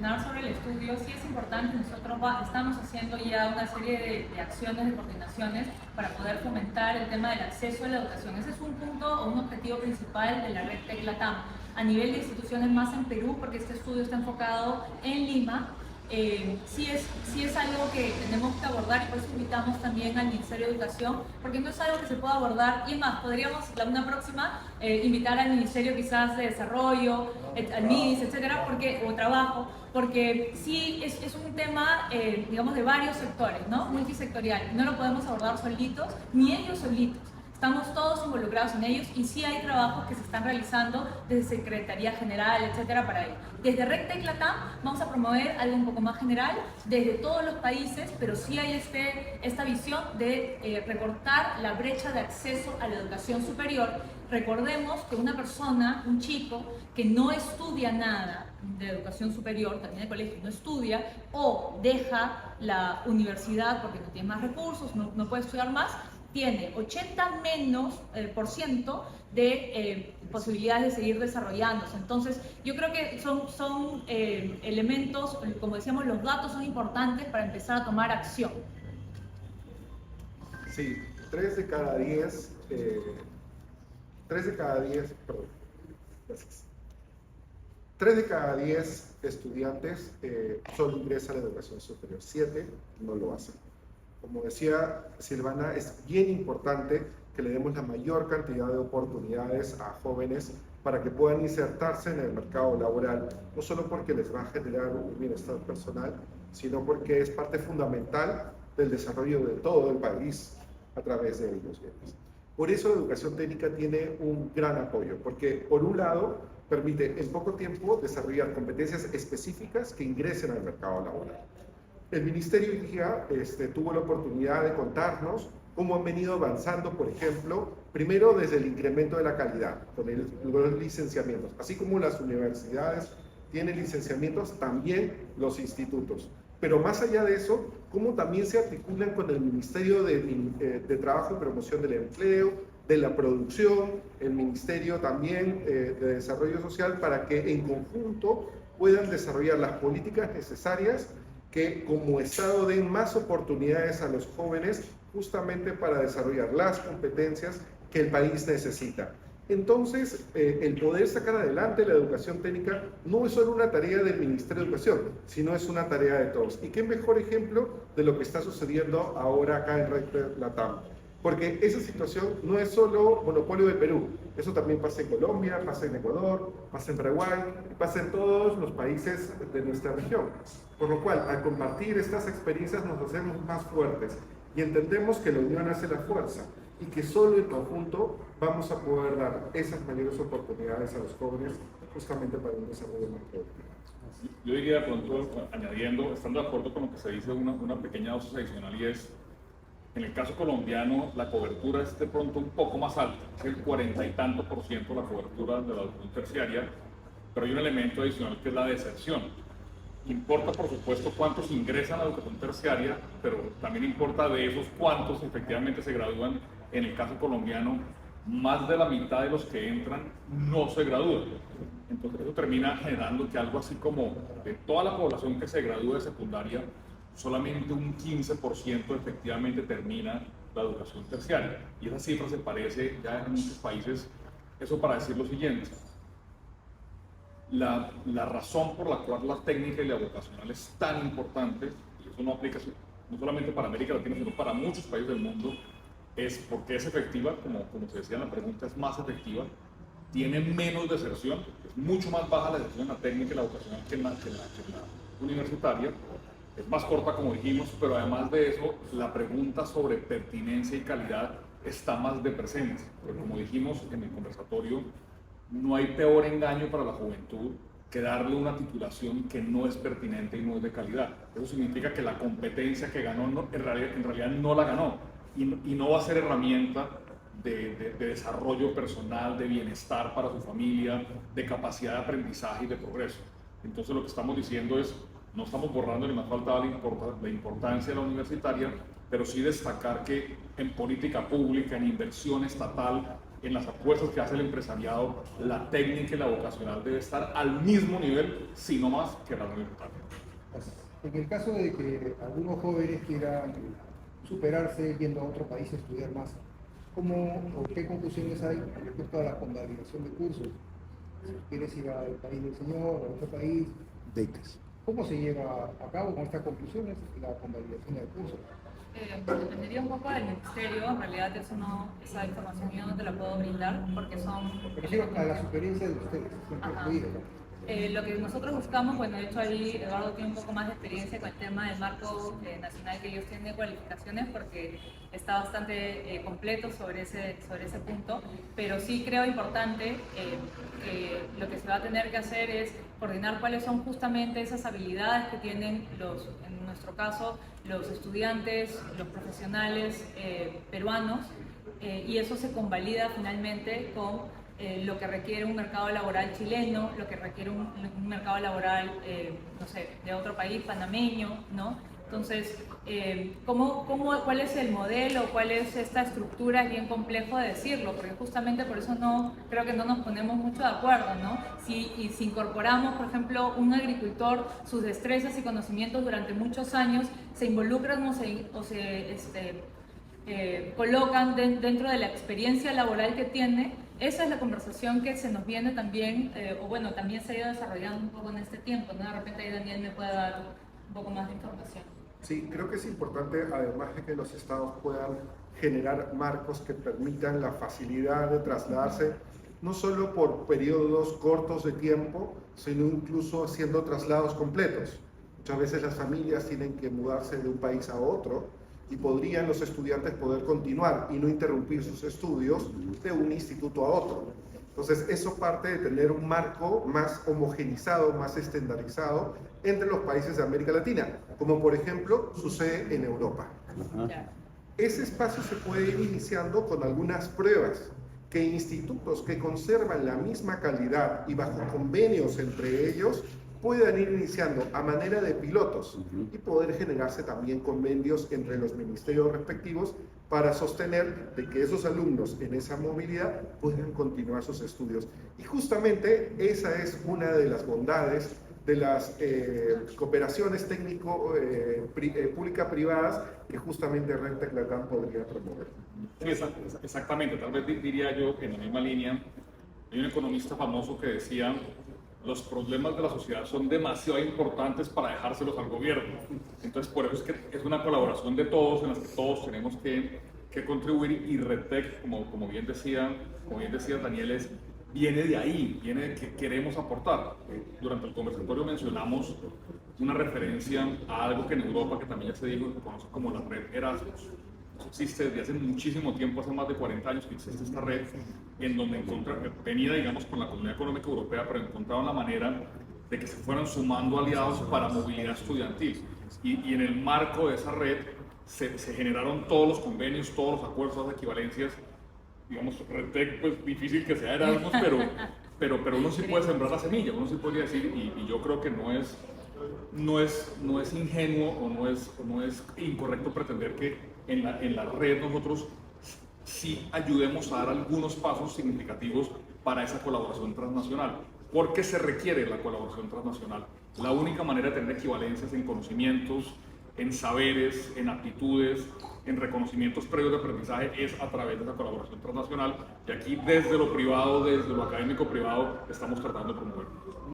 mencionar sobre el estudio, sí es importante, nosotros estamos haciendo ya una serie de acciones, de coordinaciones para poder fomentar el tema del acceso a la educación. Ese es un punto o un objetivo principal de la red TecLatam. A nivel de instituciones más en Perú, porque este estudio está enfocado en Lima, sí es algo que tenemos que abordar y por eso invitamos también al Ministerio de Educación, porque no es algo que se pueda abordar, y más, podríamos una próxima invitar al Ministerio quizás de Desarrollo, al MIDIS, etcétera, o Trabajo, porque sí es un tema, digamos, de varios sectores, ¿no? Multisectorial, no lo podemos abordar solitos, ni ellos solitos. Estamos todos involucrados en ellos y sí hay trabajos que se están realizando desde Secretaría General, etcétera, para ello. Desde Red TecLatam vamos a promover algo un poco más general desde todos los países, pero sí hay esta visión de recortar la brecha de acceso a la educación superior. Recordemos que una persona, un chico que no estudia nada de educación superior, también de colegio, no estudia o deja la universidad porque no tiene más recursos, no puede estudiar más, tiene 80 menos % de posibilidades de seguir desarrollándose. Entonces, yo creo que son elementos, como decíamos, los datos son importantes para empezar a tomar acción. Sí, 3 de cada 10, perdón, gracias. 3 de cada 10 estudiantes solo ingresan a la educación superior, 7 no lo hacen. Como decía Silvana, es bien importante que le demos la mayor cantidad de oportunidades a jóvenes para que puedan insertarse en el mercado laboral, no solo porque les va a generar un bienestar personal, sino porque es parte fundamental del desarrollo de todo el país a través de ellos. Por eso la educación técnica tiene un gran apoyo, porque por un lado permite en poco tiempo desarrollar competencias específicas que ingresen al mercado laboral. El Ministerio hoy día tuvo la oportunidad de contarnos cómo han venido avanzando, por ejemplo, primero desde el incremento de la calidad, con los licenciamientos, así como las universidades tienen licenciamientos, también los institutos. Pero más allá de eso, cómo también se articulan con el Ministerio de Trabajo y Promoción del Empleo, de la Producción, el Ministerio también de Desarrollo Social, para que en conjunto puedan desarrollar las políticas necesarias que como Estado den más oportunidades a los jóvenes justamente para desarrollar las competencias que el país necesita. Entonces, el poder sacar adelante la educación técnica no es solo una tarea del Ministerio de Educación, sino es una tarea de todos. ¿Y qué mejor ejemplo de lo que está sucediendo ahora acá en Red TecLatam? Porque esa situación no es solo monopolio de Perú, eso también pasa en Colombia, pasa en Ecuador, pasa en Paraguay, pasa en todos los países de nuestra región. Por lo cual, al compartir estas experiencias nos hacemos más fuertes y entendemos que la unión hace la fuerza y que solo en conjunto vamos a poder dar esas mayores oportunidades a los jóvenes justamente para un desarrollo más productivo. Yo diría de pronto, añadiendo, estando de acuerdo con lo que se dice, una pequeña dosis adicional, y es, en el caso colombiano, la cobertura es de pronto un poco más alta, es el 40 y tanto % la cobertura de la educación terciaria, pero hay un elemento adicional que es la deserción. Importa, por supuesto, cuántos ingresan a la educación terciaria, pero también importa de esos cuántos efectivamente se gradúan. En el caso colombiano, más de la mitad de los que entran no se gradúan. Entonces eso termina generando que algo así como de toda la población que se gradúa de secundaria, solamente un 15% efectivamente termina la educación terciaria. Y esa cifra se parece ya en muchos países. Eso para decir lo siguiente: la razón por la cual la técnica y la vocacional es tan importante, y eso no aplica no solamente para América Latina, sino para muchos países del mundo, es porque es efectiva, como se decía en la pregunta, es más efectiva, tiene menos deserción, es mucho más baja la deserción en la técnica y la vocacional que en la universitaria, es más corta, como dijimos, pero además de eso, la pregunta sobre pertinencia y calidad está más de presencia, porque como dijimos en el conversatorio, no hay peor engaño para la juventud que darle una titulación que no es pertinente y no es de calidad. Eso significa que la competencia que ganó en realidad no la ganó y no va a ser herramienta de desarrollo personal, de bienestar para su familia, de capacidad de aprendizaje y de progreso. Entonces lo que estamos diciendo es, no estamos borrando ni más faltaba la importancia de la universitaria, pero sí destacar que en política pública, en inversión estatal, en las apuestas que hace el empresariado, la técnica y la vocacional debe estar al mismo nivel, si no más, que la universitaria. En el caso de que algunos jóvenes quieran superarse yendo a otro país a estudiar más, ¿cómo o qué conclusiones hay respecto a la convalidación de cursos? Si quieres ir al país del Señor o a otro país, Becas. ¿cómo se lleva a cabo con estas conclusiones la convalidación del curso? Dependería un poco del ministerio, en realidad esa información yo no te la puedo brindar porque son... Me refiero a la experiencia de ustedes, siempre Ajá. incluido, ¿no? Lo que nosotros buscamos, bueno, de hecho ahí Eduardo tiene un poco más de experiencia con el tema del marco nacional que ellos tienen de cualificaciones porque está bastante completo sobre ese punto, pero sí creo importante que lo que se va a tener que hacer es coordinar cuáles son justamente esas habilidades que tienen en nuestro caso, los estudiantes, los profesionales peruanos, y eso se convalida finalmente con lo que requiere un mercado laboral chileno, lo que requiere un mercado laboral, no sé, de otro país, panameño, ¿no? Entonces, ¿cuál es el modelo? ¿Cuál es esta estructura? Es bien complejo de decirlo, porque justamente por eso creo que no nos ponemos mucho de acuerdo, ¿no? Si incorporamos, por ejemplo, un agricultor, sus destrezas y conocimientos durante muchos años, se involucran o se colocan dentro de la experiencia laboral que tiene. Esa es la conversación que se nos viene también, o bueno, también se ha ido desarrollando un poco en este tiempo, ¿no? De repente ahí Daniel me puede dar un poco más de información. Sí, creo que es importante, además de que los estados puedan generar marcos que permitan la facilidad de trasladarse, no solo por periodos cortos de tiempo, sino incluso haciendo traslados completos. Muchas veces las familias tienen que mudarse de un país a otro, y podrían los estudiantes poder continuar y no interrumpir sus estudios de un instituto a otro. Entonces, eso parte de tener un marco más homogenizado, más estandarizado entre los países de América Latina, como por ejemplo sucede en Europa. Ese espacio se puede ir iniciando con algunas pruebas que institutos que conservan la misma calidad y bajo convenios entre ellos puedan ir iniciando a manera de pilotos y poder generarse también convenios entre los ministerios respectivos para sostener de que esos alumnos en esa movilidad puedan continuar sus estudios. Y justamente esa es una de las bondades de las cooperaciones pública-privadas que justamente RedTech Latam podría promover. Exactamente, tal vez diría yo que en la misma línea, hay un economista famoso que decía: los problemas de la sociedad son demasiado importantes para dejárselos al gobierno. Entonces, por eso es que es una colaboración de todos en la que todos tenemos que contribuir, y RedTech, como bien decía Daniel, viene de ahí, viene de que queremos aportar. Durante el conversatorio mencionamos una referencia a algo que en Europa, que también ya se dijo, se conoce como la red Erasmus. Eso existe desde hace muchísimo tiempo, hace más de 40 años que existe esta red, en donde venía, digamos, con la Comunidad Económica Europea, pero encontraron la manera de que se fueran sumando aliados para movilidad estudiantil. Y en el marco de esa red se generaron todos los convenios, todos los acuerdos, las equivalencias. Digamos, RedTech, pues difícil que sea Erasmus, pero uno sí puede sembrar la semilla, uno sí podría decir, y yo creo que no es ingenuo o no es incorrecto pretender que en la red nosotros sí ayudemos a dar algunos pasos significativos para esa colaboración transnacional. ¿Por qué se requiere la colaboración transnacional? La única manera de tener equivalencias en conocimientos, en saberes, en aptitudes, en reconocimientos previos de aprendizaje es a través de esa colaboración transnacional, y aquí desde lo privado, desde lo académico privado, estamos tratando de promover.